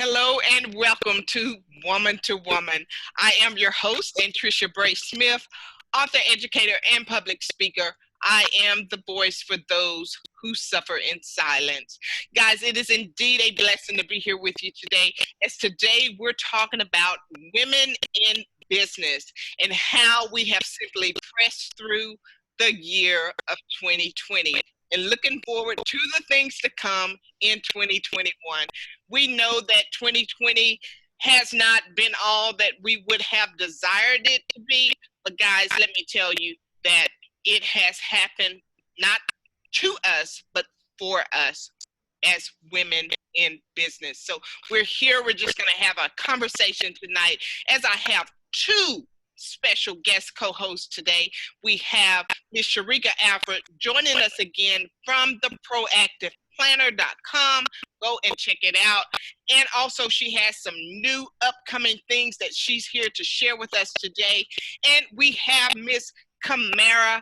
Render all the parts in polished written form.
Hello and welcome to Woman to Woman. I am your host, Anntricia Bray Smith, author, educator, and public speaker. I am the voice for those who suffer in silence. Guys, it is indeed a blessing to be here with you today, as today we're talking about women in business and how we have simply pressed through the year of 2020 and looking forward to the things to come in 2021. We know that 2020 has not been all that we would have desired it to be, but guys, let me tell you that it has happened not to us, but for us as women in business. So we're here, we're just gonna have a conversation tonight, as I have two special guest co-hosts today. We have Ms. Sharika Alford joining us again from the proactiveplanner.com. Go and check it out. And also she has some new upcoming things that she's here to share with us today. And we have Miss Kimara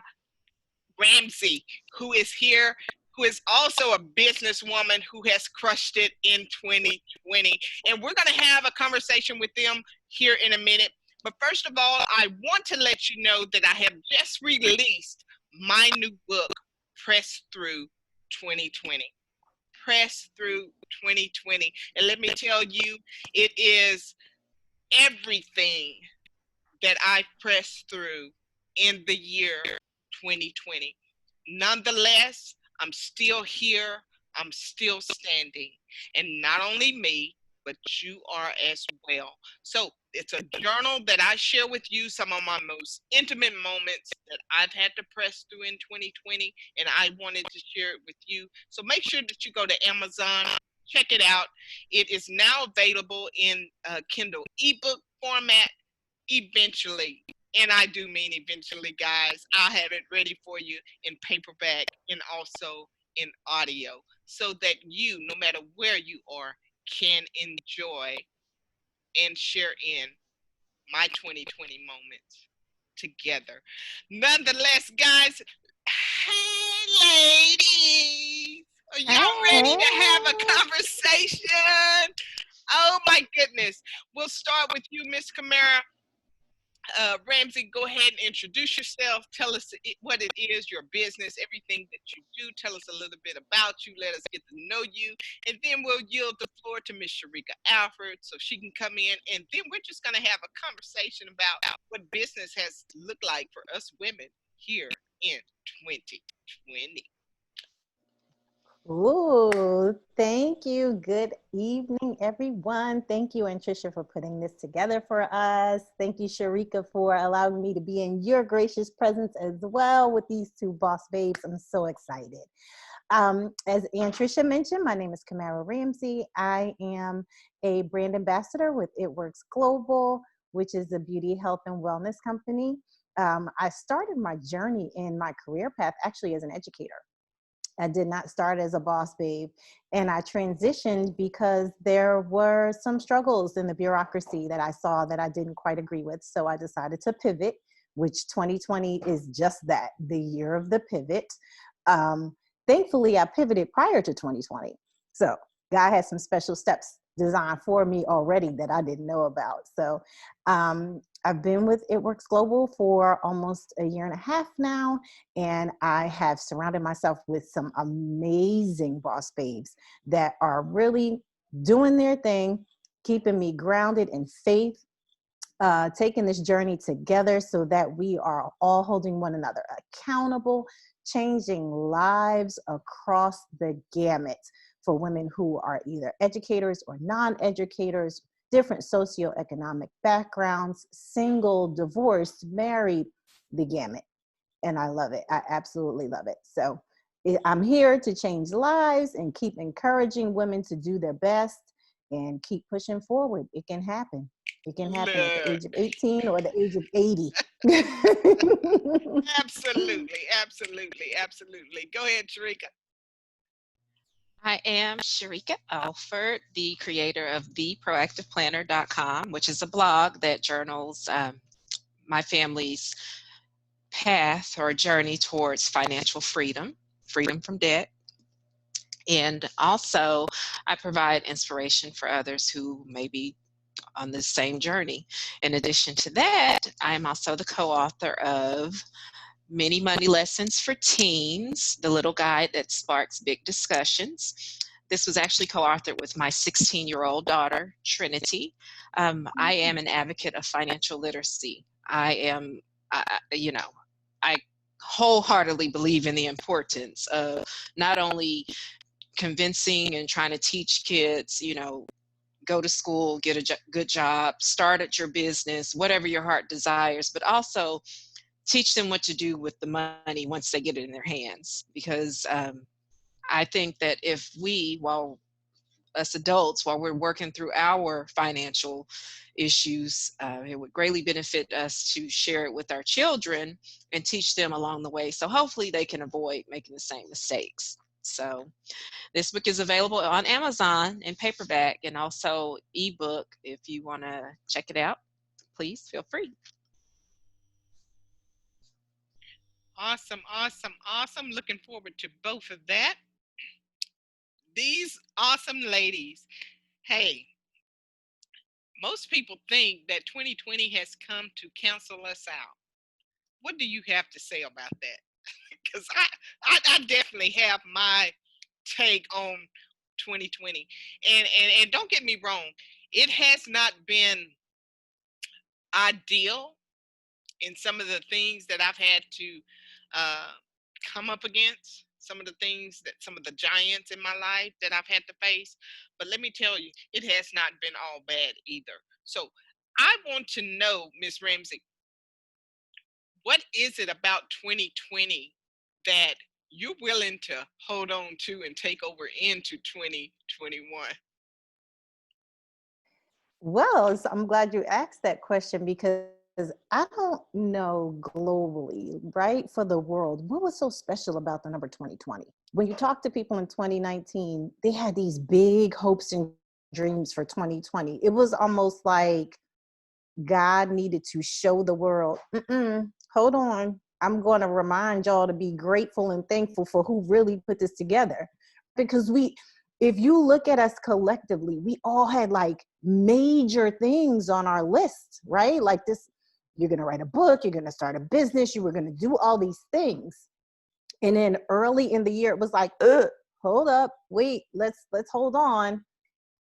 Ramsey, who is here, who is also a businesswoman who has crushed it in 2020. And we're going to have a conversation with them here in a minute. But first of all, I want to let you know that I have just released my new book, Press Through 2020. Press Through 2020. And let me tell you, it is everything that I pressed through in the year 2020. Nonetheless, I'm still here. I'm still standing. And not only me, but you are as well. So it's a journal that I share with you some of my most intimate moments that I've had to press through in 2020, and I wanted to share it with you. So make sure that you go to Amazon, check it out. It is now available in Kindle ebook format eventually. And I do mean eventually, guys. I'll have it ready for you in paperback and also in audio, so that you, no matter where you are, can enjoy and share in my 2020 moments together. Nonetheless, guys, hey ladies, are y'all ready to have a conversation? Oh my goodness. We'll start with you, Miss Camaro. Ramsey, go ahead and introduce yourself. Tell us what it is, your business, everything that you do. Tell us a little bit about you. Let us get to know you. And then we'll yield the floor to Miss Sheryka Alford so she can come in. And then we're just going to have a conversation about what business has looked like for us women here in 2020. Ooh, thank you. Good evening, everyone. Thank you, Anntricia, for putting this together for us. Thank you, Sharika, for allowing me to be in your gracious presence as well with these two boss babes. I'm so excited. As Anntricia mentioned, my name is Kimara Ramsey. I am a brand ambassador with It Works Global, which is a beauty, health, and wellness company. I started my journey in my career path actually as an educator. I did not start as a boss babe, and I transitioned because there were some struggles in the bureaucracy that I saw that I didn't quite agree with. So I decided to pivot, which 2020 is just that, the year of the pivot. Thankfully, I pivoted prior to 2020. So God had some special steps designed for me already that I didn't know about. So I've been with It Works Global for almost a year and a half now, and I have surrounded myself with some amazing boss babes that are really doing their thing, keeping me grounded in faith, taking this journey together so that we are all holding one another accountable, changing lives across the gamut for women who are either educators or non-educators, different socioeconomic backgrounds, single, divorced, married, the gamut. And I love it. I absolutely love it. So I'm here to change lives and keep encouraging women to do their best and keep pushing forward. It can happen. It can happen at the age of 18 or the age of 80. Absolutely, absolutely, absolutely. Go ahead, Sharika. I am Sheryka Alford, the creator of theproactiveplanner.com, which is a blog that journals my family's path or journey towards financial freedom, freedom from debt. And also, I provide inspiration for others who may be on this same journey. In addition to that, I am also the co-author of Many Money Lessons for Teens, the little guide that sparks big discussions. This was actually co-authored with my 16-year-old daughter, Trinity. I am an advocate of financial literacy. I wholeheartedly believe in the importance of not only convincing and trying to teach kids, go to school, get a good job, start at your business, whatever your heart desires, but also teach them what to do with the money once they get it in their hands. Because I think that if we, while us adults, while we're working through our financial issues, it would greatly benefit us to share it with our children and teach them along the way. So hopefully they can avoid making the same mistakes. So this book is available on Amazon in paperback and also ebook. If you want to check it out, please feel free. Awesome, awesome, awesome. Looking forward to both of that. These awesome ladies. Hey, most people think that 2020 has come to cancel us out. What do you have to say about that? Because I definitely have my take on 2020. And don't get me wrong, it has not been ideal in some of the things that I've had to uh, come up against, some of the things that some of the giants in my life that I've had to face. But let me tell you, it has not been all bad either. So I want to know, Miss Ramsey, what is it about 2020 that you're willing to hold on to and take over into 2021? Well, so I'm glad you asked that question because I don't know globally, right, for the world, what was so special about the number 2020? When you talk to people in 2019, they had these big hopes and dreams for 2020. It was almost like God needed to show the world, hold on, I'm going to remind y'all to be grateful and thankful for who really put this together. Because if you look at us collectively, we all had like major things on our list, right? Like this, you're going to write a book, you're going to start a business, you were going to do all these things. And then early in the year, it was like, hold up, wait, let's hold on.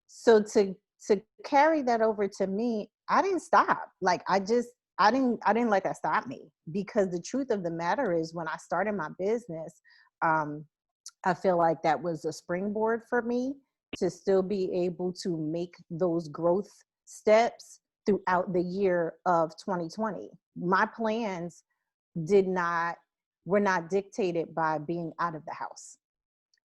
So to carry that over to me, I didn't stop. Like I didn't let that stop me, because the truth of the matter is when I started my business, I feel like that was a springboard for me to still be able to make those growth steps throughout the year of 2020. My plans were not dictated by being out of the house.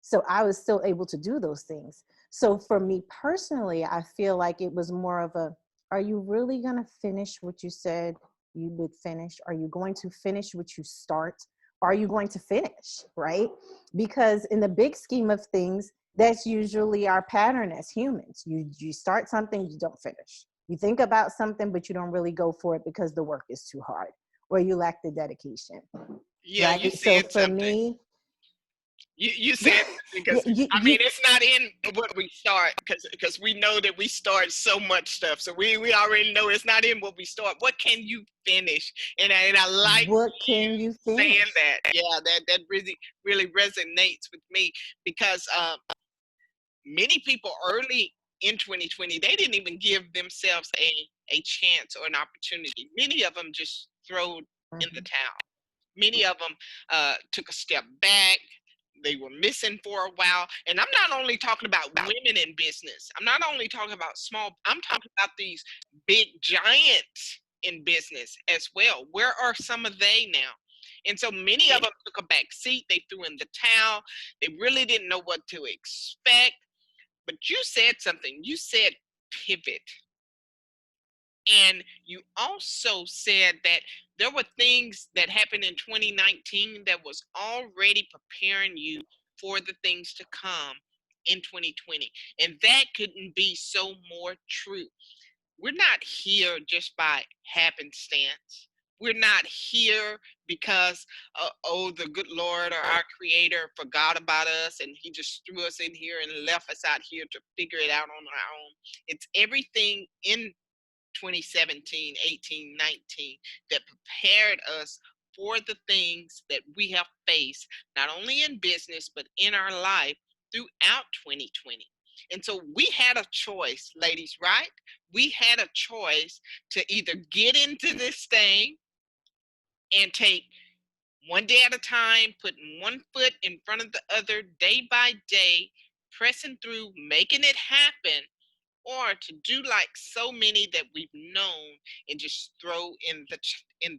So I was still able to do those things. So for me personally, I feel like it was more of are you really going to finish what you said you would finish? Are you going to finish what you start? Are you going to finish, right? Because in the big scheme of things, that's usually our pattern as humans. You start something, you don't finish. You think about something, but you don't really go for it because the work is too hard or you lack the dedication. Yeah, you Right. So said for something. me, You said because I mean it's not in what we start because we know that we start so much stuff, so we already know it's not in what we start. What can you finish? And I like what can you you saying finish? that. Yeah, that really resonates with me because many people early in 2020 they didn't even give themselves a chance or an opportunity. Many of them just throwed in the towel. Many of them took a step back. They were missing for a while. And I'm not only talking about women in business. I'm not only talking about small, I'm talking about these big giants in business as well. Where are some of they now? And so many of them took a back seat. They threw in the towel. They really didn't know what to expect. But you said something. You said pivot. And you also said that there were things that happened in 2019 that was already preparing you for the things to come in 2020. And that couldn't be so more true. We're not here just by happenstance. We're not here because, the good Lord or our Creator forgot about us and He just threw us in here and left us out here to figure it out on our own. It's everything in 2017, 18, 19 that prepared us for the things that we have faced, not only in business, but in our life throughout 2020. And so we had a choice, ladies, right? We had a choice to either get into this thing and take one day at a time, putting one foot in front of the other, day by day, pressing through, making it happen, or to do like so many that we've known and just throw in the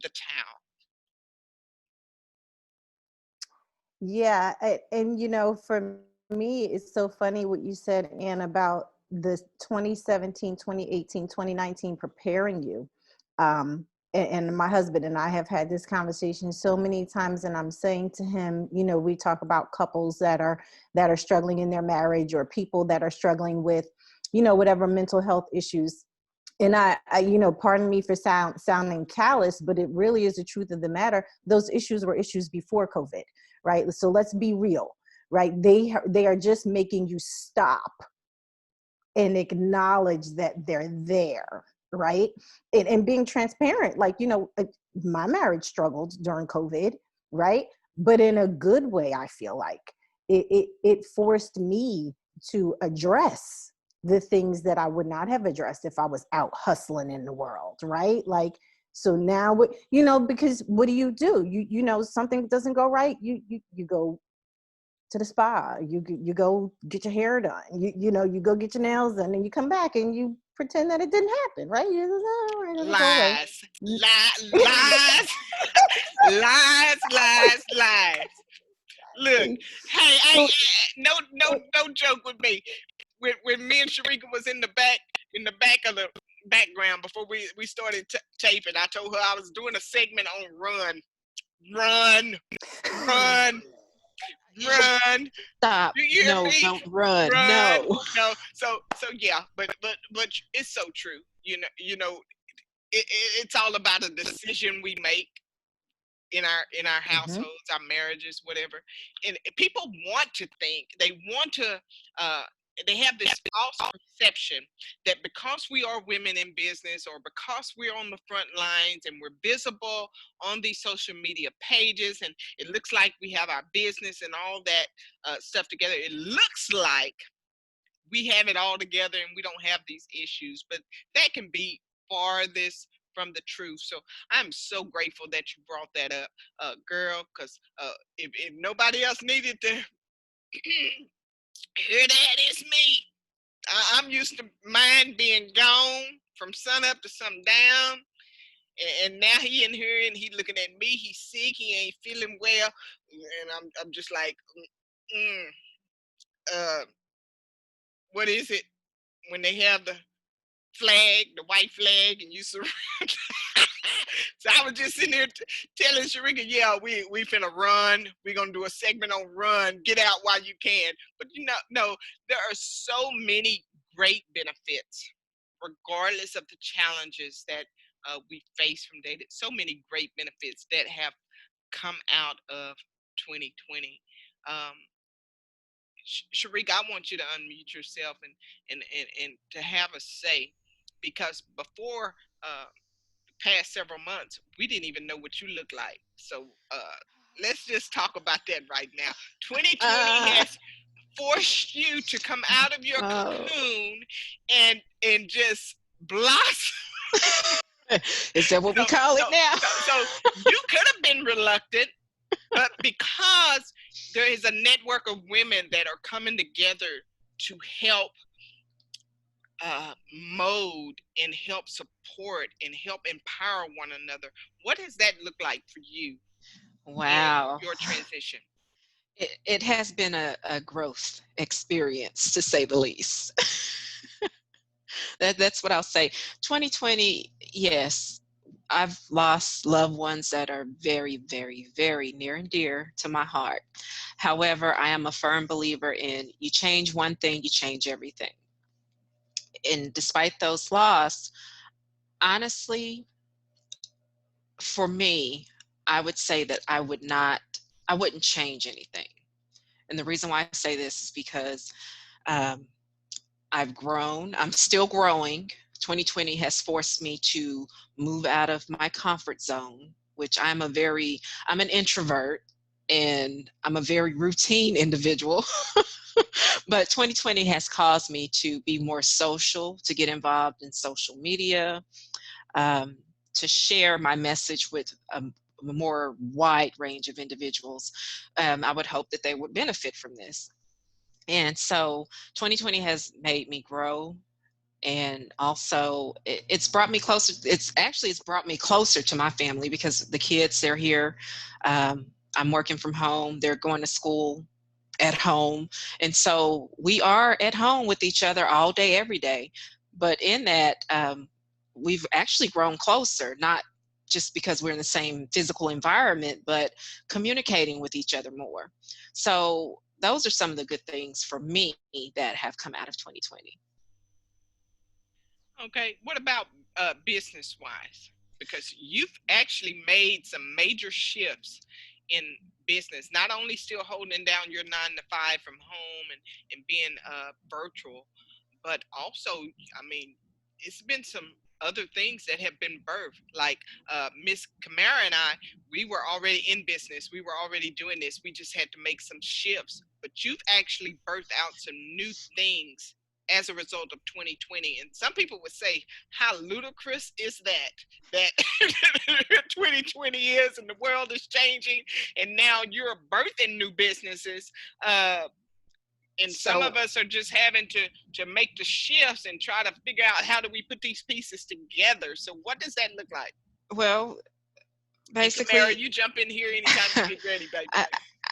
towel. Yeah, and for me, it's so funny what you said, Anne, about the 2017, 2018, 2019 preparing you. And my husband and I have had this conversation so many times, and I'm saying to him, we talk about couples that are struggling in their marriage, or people that are struggling with, whatever mental health issues. And I pardon me for sounding callous, but it really is the truth of the matter. Those issues were issues before COVID, right? So let's be real, right? They are just making you stop and acknowledge that they're there, right? And being transparent, like, my marriage struggled during COVID, right? But in a good way, I feel like it forced me to address the things that I would not have addressed if I was out hustling in the world, right? Like, so now, because what do? Something doesn't go right, you go to the spa, you go get your hair done, you go get your nails done, and you come back and you pretend that it didn't happen, right? You just, oh, it'll go away. Lies, lies, lies. Look, hey, So, no joke with me. When me and Sharika was in the back of the background before we started taping, I told her I was doing a segment on run. Stop. You hear No, me? don't run. Run. No. No. So yeah, but it's so true. It's all about a decision we make in our households, our marriages, whatever. And people want to think, uh they have this false perception that because we are women in business, or because we're on the front lines and we're visible on these social media pages, and it looks like we have our business and all that stuff together, it looks like we have it all together and we don't have these issues. But that can be farthest from the truth. So I'm so grateful that you brought that up, girl, because if nobody else needed to hear that, it's me. I'm used to mine being gone from sun up to sundown. And now he in here and he looking at me. He's sick. He ain't feeling well. And I'm just like, uh, what is it when they have the flag, the white flag, and you surrender? So I was just sitting there telling Sheryka, yeah, we finna run. We're gonna do a segment on run. Get out while you can. But no, there are so many great benefits, regardless of the challenges that we face from day to day. So many great benefits that have come out of 2020. Um, Sheryka, I want you to unmute yourself and to have a say, because before past several months, we didn't even know what you look like. So let's just talk about that right now. 2020 has forced you to come out of your cocoon and just blossom. Is that what we call it now? So you could have been reluctant, but because there is a network of women that are coming together to help mold and help support and help empower one another. What does that look like for you? Wow. In your transition? It has been a growth experience, to say the least. That's what I'll say. 2020, yes, I've lost loved ones that are very, very, very near and dear to my heart. However, I am a firm believer in you change one thing, you change everything. And despite those losses, honestly, for me, I would say that I wouldn't change anything. And the reason why I say this is because um, I've grown. I'm still growing. 2020 has forced me to move out of my comfort zone, which I'm an introvert and I'm a very routine individual. But 2020 has caused me to be more social, to get involved in social media, um, to share my message with a more wide range of individuals. I would hope that they would benefit from this. And so 2020 has made me grow, and also it's brought me closer. It's brought me closer to my family because the kids, they're here. I'm working from home. They're going to school at home. And so we are at home with each other all day, every day. But in that, we've actually grown closer, not just because we're in the same physical environment, but communicating with each other more. So those are some of the good things for me that have come out of 2020. Okay, what about business wise? Because you've actually made some major shifts in business, not only still holding down your 9 to 5 from home and being virtual, but also, I mean, it's been some other things that have been birthed. Like Miss Kimara and I, we were already in business. We were already doing this. We just had to make some shifts. But you've actually birthed out some new things as a result of 2020. And some people would say, how ludicrous is that? That 2020 is and the world is changing, and now you're birthing new businesses. And some So, of us are just having to make the shifts and try to figure out how do we put these pieces together. So what does that look like? well, And Camara, basically, you jump in here anytime you get ready, baby. I,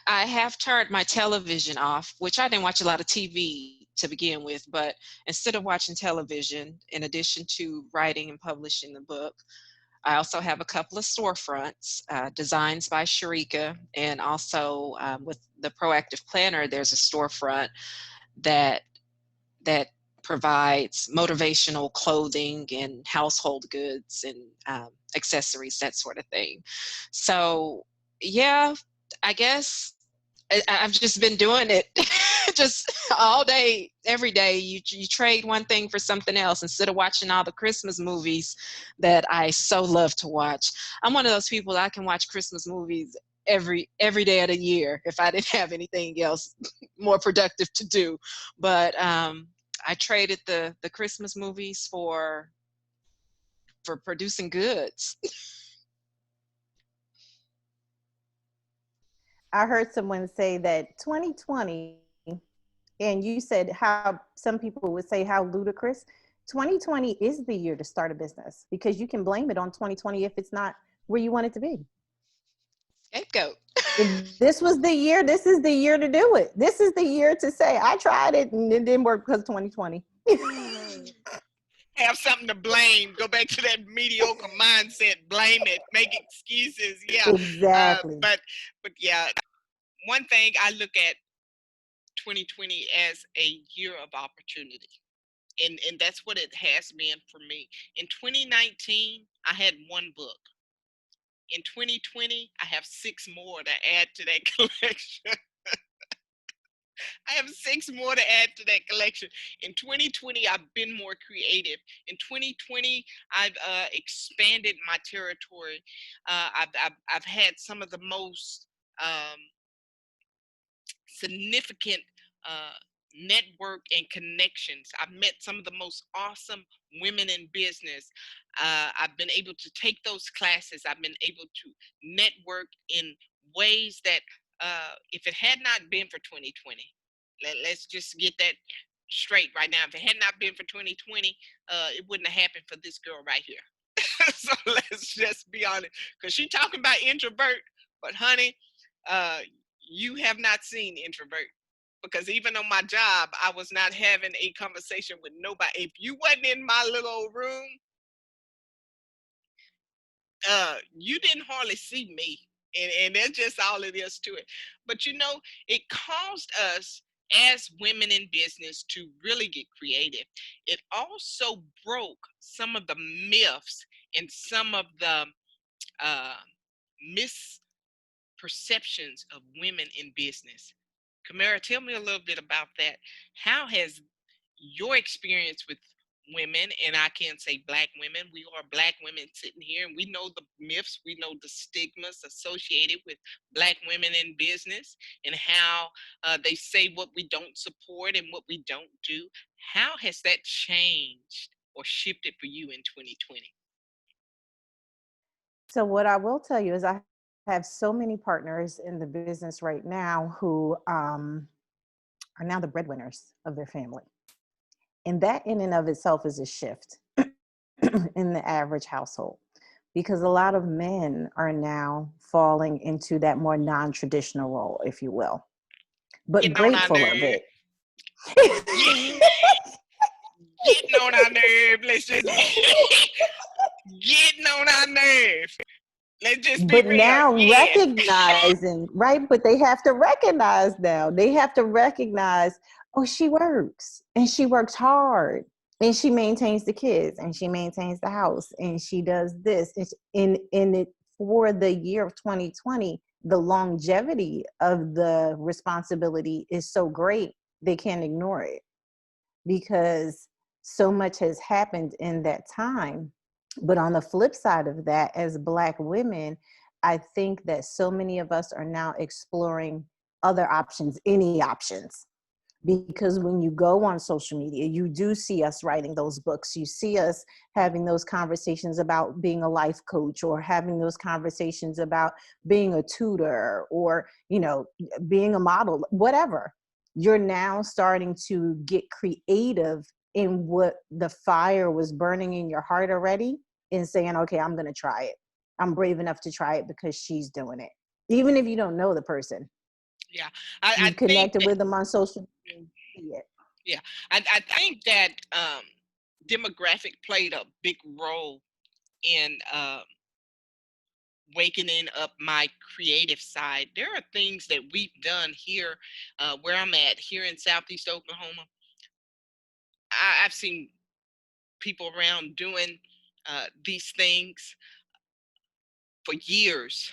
I have turned my television off, which I didn't watch a lot of TV to begin with, but instead of watching television, in addition to writing and publishing the book, I also have a couple of storefronts, Designs by Sharika, and also with the Proactive Planner, there's a storefront that that provides motivational clothing and household goods and accessories, that sort of thing. So, yeah, I guess I've just been doing it just all day, every day. You trade one thing for something else instead of watching all the Christmas movies that I so love to watch. I'm one of those people that I can watch Christmas movies every day of the year if I didn't have anything else more productive to do. But I traded the Christmas movies for producing goods. I heard someone say that 2020, and you said how some people would say how ludicrous. 2020 is the year to start a business because you can blame it on 2020 if it's not where you want it to be. Scapegoat. If this was the year, this is the year to do it. This is the year to say, I tried it and it didn't work because 2020. Have something to blame. Go back to that mediocre mindset. Blame it. Make excuses. Yeah. Exactly. But yeah, one thing I look at 2020 as a year of opportunity. And that's what it has been for me. In 2019, I had one book. In 2020, I have 6 more to add to that collection. I have 6 more to add to that collection. In 2020, I've been more creative. In 2020, I've expanded my territory. I've had some of the most significant uh, network and connections. I've met some of the most awesome women in business. I've been able to take those classes. I've been able to network in ways that if it had not been for 2020, let's just get that straight right now. If it had not been for 2020, it wouldn't have happened for this girl right here. So let's just be honest, because she talking about introvert, but honey, uh, you have not seen introvert, because even on my job, I was not having a conversation with nobody. If you wasn't in my little old room, you didn't hardly see me. And that's just all it is to it. But you know, it caused us as women in business to really get creative. It also broke some of the myths and some of the uh, misperceptions of women in business. Kimara, tell me a little bit about that. How has your experience with women, and I can't say black women, we are black women sitting here, and we know the myths, we know the stigmas associated with black women in business, and how they say what we don't support and what we don't do. How has that changed or shifted for you in 2020? So what I will tell you is I have so many partners in the business right now who are now the breadwinners of their family. And that in and of itself is a shift in the average household, because a lot of men are now falling into that more non-traditional role, if you will, but Getting on our grateful of nerve. it. Getting on our nerve. Let's just getting on our nerve. Let's just be But real. now Yes. recognizing, right? But they have to recognize now. They have to recognize, oh, she works and she works hard and she maintains the kids and she maintains the house and she does this. It's in it for the year of 2020, the longevity of the responsibility is so great, they can't ignore it because so much has happened in that time. But on the flip side of that, as Black women, I think that so many of us are now exploring other options, any options. Because when you go on social media, you do see us writing those books. You see us having those conversations about being a life coach, or having those conversations about being a tutor, or, you know, being a model, whatever. You're now starting to get creative in what the fire was burning in your heart already, and saying, okay, I'm going to try it. I'm brave enough to try it because she's doing it. Even if you don't know the person, Yeah. I you've think connected that, with them on social media, you see it. yeah, I think that demographic played a big role in wakening up my creative side. There are things that we've done here where I'm at, here in Southeast Oklahoma. I've seen people around doing these things for years.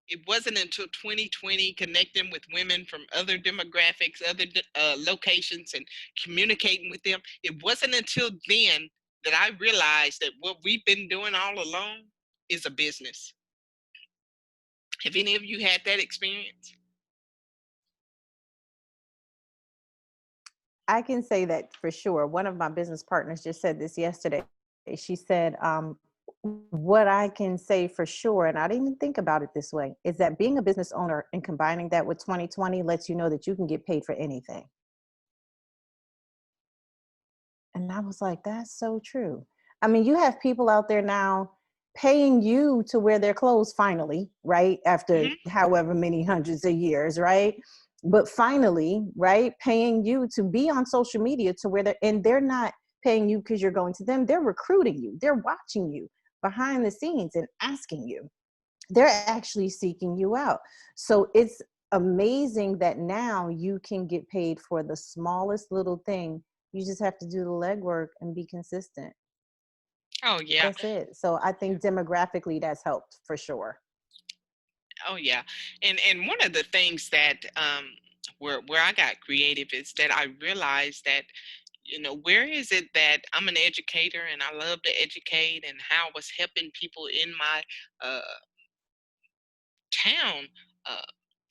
It wasn't until 2020, connecting with women from other demographics, other locations, and communicating with them. It wasn't until then that I realized that what we've been doing all along is a business. Have any of you had that experience? I can say that for sure. One of my business partners just said this yesterday. She said, what I can say for sure, and I didn't even think about it this way, is that being a business owner and combining that with 2020 lets you know that you can get paid for anything. And I was like, that's so true. I mean, you have people out there now paying you to wear their clothes finally, right? After Mm-hmm. however many hundreds of years, right? But finally, right? Paying you to be on social media to wear their, and they're not paying you because you're going to them. They're recruiting you. They're watching you behind the scenes and asking you. They're actually seeking you out. So it's amazing that now you can get paid for the smallest little thing. You just have to do the legwork and be consistent. Oh yeah. That's it. So I think demographically that's helped for sure. Oh yeah. And one of the things that where I got creative is that I realized that, where is it that I'm an educator and I love to educate, and how I was helping people in my uh, town uh,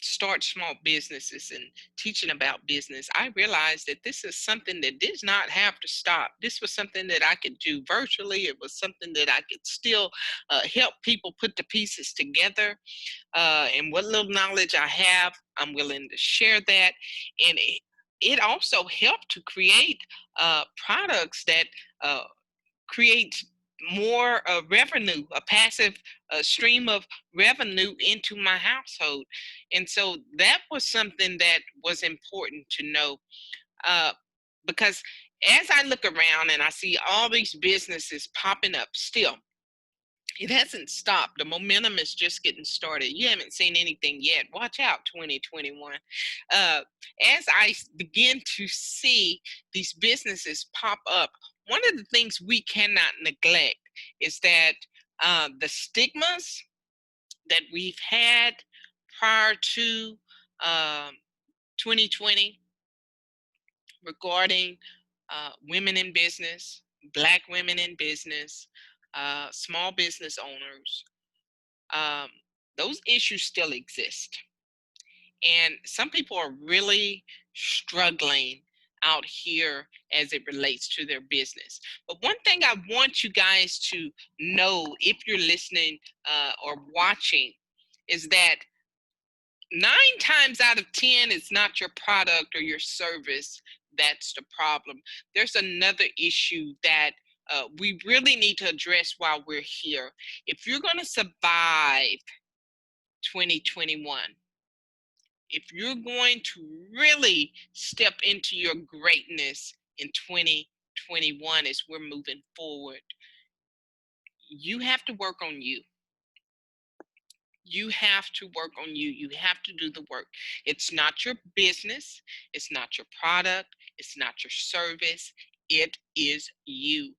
start small businesses and teaching about business. I realized that this is something that did not have to stop. This was something that I could do virtually. It was something that I could still help people put the pieces together. And what little knowledge I have, I'm willing to share that. And it also helped to create products that create more revenue, a passive stream of revenue into my household. And so that was something that was important to know, uh, because as I look around and I see all these businesses popping up still, it hasn't stopped. The momentum is just getting started. You haven't seen anything yet. Watch out, 2021. As I begin to see these businesses pop up, one of the things we cannot neglect is that the stigmas that we've had prior to 2020 regarding women in business, Black women in business, small business owners, those issues still exist. And some people are really struggling out here as it relates to their business. But one thing I want you guys to know, if you're listening or watching, is that 9 times out of 10, it's not your product or your service that's the problem. There's another issue that we really need to address while we're here. If you're going to survive 2021, if you're going to really step into your greatness in 2021 as we're moving forward, you have to work on you. You have to work on you. You have to do the work. It's not your business. It's not your product. It's not your service. It is you.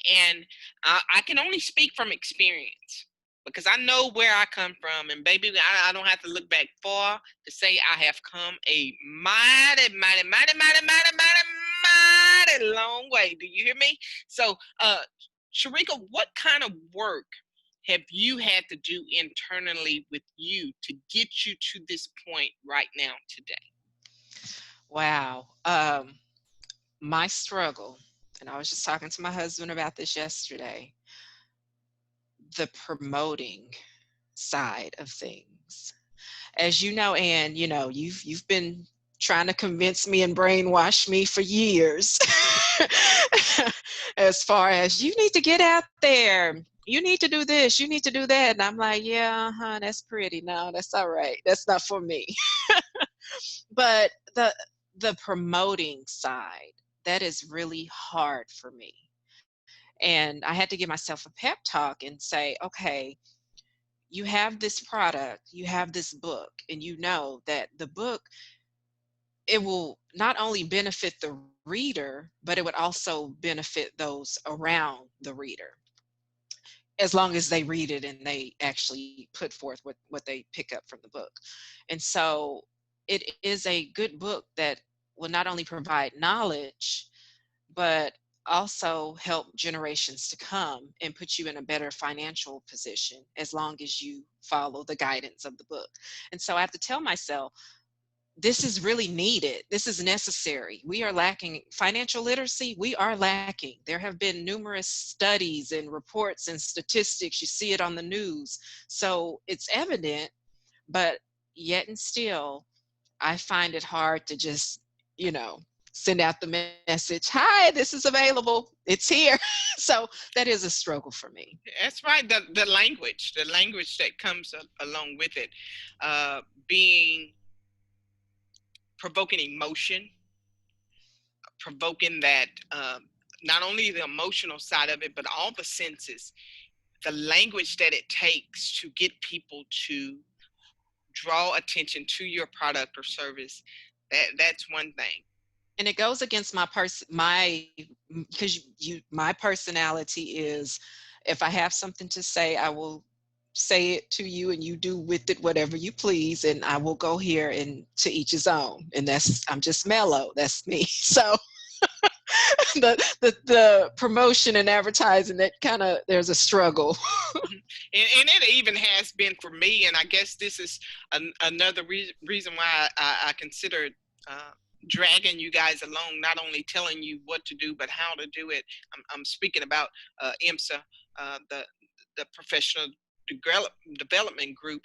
And I can only speak from experience because I know where I come from. And baby, I don't have to look back far to say I have come a mighty, mighty, mighty, mighty, mighty, mighty, mighty long way. Do you hear me? So, Sheryka, what kind of work have you had to do internally with you to get you to this point right now today? Wow. My struggle, and I was just talking to my husband about this yesterday, the promoting side of things. As you know, Ann, you've been trying to convince me and brainwash me for years. As far as you need to get out there, you need to do this, you need to do that. And I'm like, yeah, that's pretty. No, that's all right. That's not for me. But the promoting side, that is really hard for me. And I had to give myself a pep talk and say, okay, you have this product, you have this book, and you know that the book, it will not only benefit the reader, but it would also benefit those around the reader, as long as they read it and they actually put forth what they pick up from the book. And so it is a good book that will not only provide knowledge, but also help generations to come and put you in a better financial position as long as you follow the guidance of the book. And so I have to tell myself, this is really needed. This is necessary. We are lacking financial literacy. We are lacking. There have been numerous studies and reports and statistics. You see it on the news. So it's evident, but yet and still, I find it hard to just, send out the message, hi, this is available. It's here. So that is a struggle for me. That's right. The language that comes along with it, being provoking emotion, provoking that not only the emotional side of it, but all the senses, the language that it takes to get people to draw attention to your product or service. That's one thing. And it goes against my personality is, if I have something to say, I will say it to you and you do with it whatever you please, and I will go here and to each his own. And I'm just mellow. That's me. So the promotion and advertising, that kind of, there's a struggle. And it even has been for me, and I guess this is another reason why I considered dragging you guys along, not only telling you what to do, but how to do it. I'm speaking about IMSA, the professional development group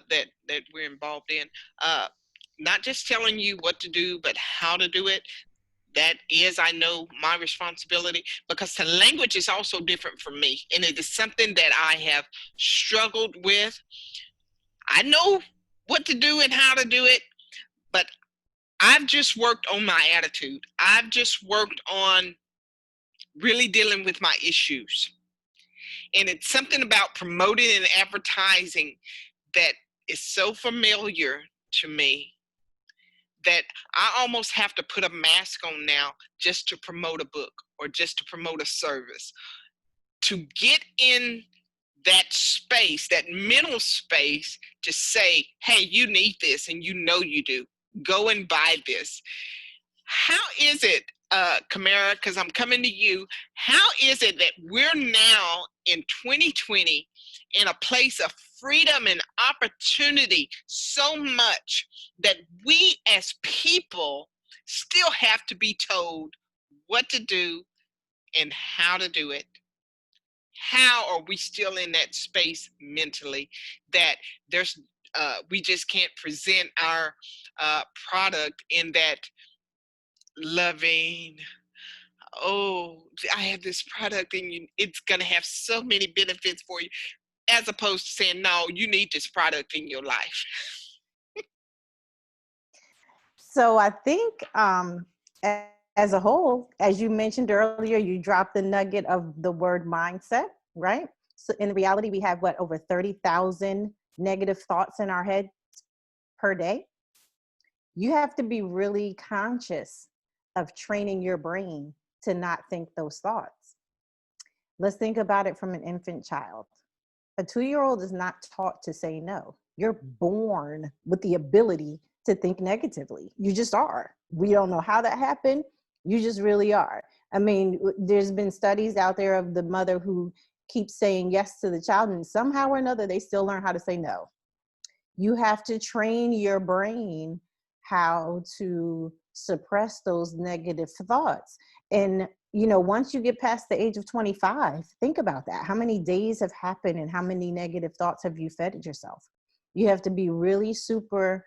that we're involved in. Not just telling you what to do, but how to do it. That is, I know, my responsibility, because the language is also different for me. And it is something that I have struggled with. I know what to do and how to do it, but I've just worked on my attitude. I've just worked on really dealing with my issues. And it's something about promoting and advertising that is so familiar to me that I almost have to put a mask on now just to promote a book or just to promote a service. To get in that space, that mental space to say, hey, you need this and you know you do. Go and buy this. How is it, Kimara, because I'm coming to you, how is it that we're now in 2020 in a place of freedom and opportunity so much that we as people still have to be told what to do and how to do it? How are we still in that space mentally that there's we just can't present our product in that loving, oh, I have this product and it's going to have so many benefits for you, as opposed to saying, no, you need this product in your life? So I think as a whole, as you mentioned earlier, you dropped the nugget of the word mindset, right? So in reality, we have over 30,000 negative thoughts in our head per day. You have to be really conscious of training your brain to not think those thoughts. Let's think about it from an infant child. A 2-year-old is not taught to say no. You're born with the ability to think negatively. You just are. We don't know how that happened. You just really are. I mean, there's been studies out there of the mother who keeps saying yes to the child, and somehow or another, they still learn how to say no. You have to train your brain how to suppress those negative thoughts. And, once you get past the age of 25, think about that. How many days have happened and how many negative thoughts have you fed yourself? You have to be really super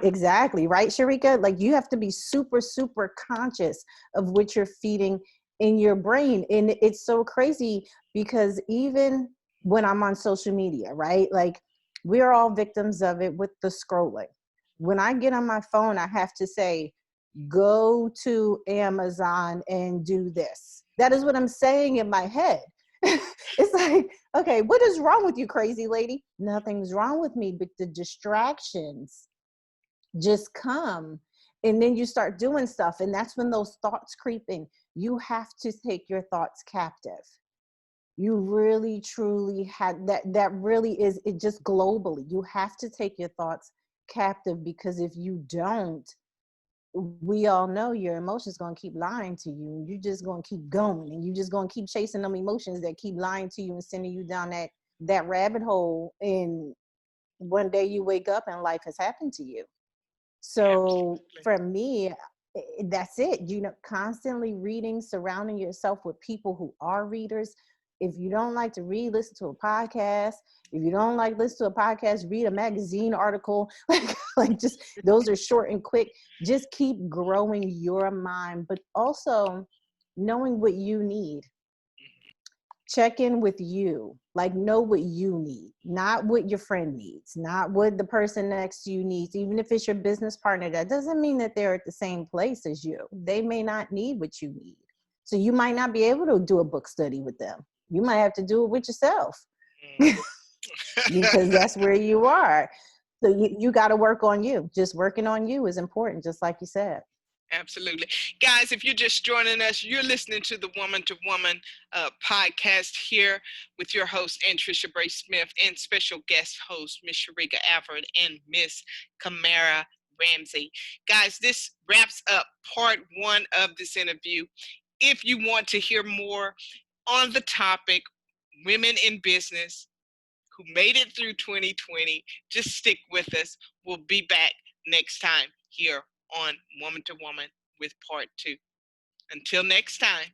exactly, right, Sharika? Like, you have to be super, super conscious of what you're feeding in your brain. And it's so crazy because even when I'm on social media, right? Like, we're all victims of it with the scrolling. When I get on my phone, I have to say, go to Amazon and do this. That is what I'm saying in my head. It's like, okay, what is wrong with you, crazy lady? Nothing's wrong with me, but the distractions just come. And then you start doing stuff. And that's when those thoughts creep in. You have to take your thoughts captive. You really, truly had that really is it, just globally. You have to take your thoughts captive, because if you don't, we all know your emotions going to keep lying to you, and you're just going to keep going, and you're just going to keep chasing them emotions that keep lying to you and sending you down that rabbit hole. And one day you wake up and life has happened to you. So Absolutely. for me, that's it. Constantly reading, surrounding yourself with people who are readers. If you don't like to read, listen to a podcast. If you don't like listen to a podcast, read a magazine article. Like just those are short and quick. Just keep growing your mind, but also knowing what you need. Check in with you, like know what you need, not what your friend needs, not what the person next to you needs. Even if it's your business partner, that doesn't mean that they're at the same place as you. They may not need what you need. So you might not be able to do a book study with them. You might have to do it with yourself because that's where you are. So you got to work on you. Just working on you is important, just like you said. Absolutely. Guys, if you're just joining us, you're listening to the Woman to Woman podcast here with your host, Anntricia Bray Smith, and special guest host, Miss Sheryka Alford and Miss Kimara Ramsey. Guys, this wraps up part 1 of this interview. If you want to hear more on the topic, women in business who made it through 2020, just stick with us. We'll be back next time here on Woman to Woman with part 2. Until next time.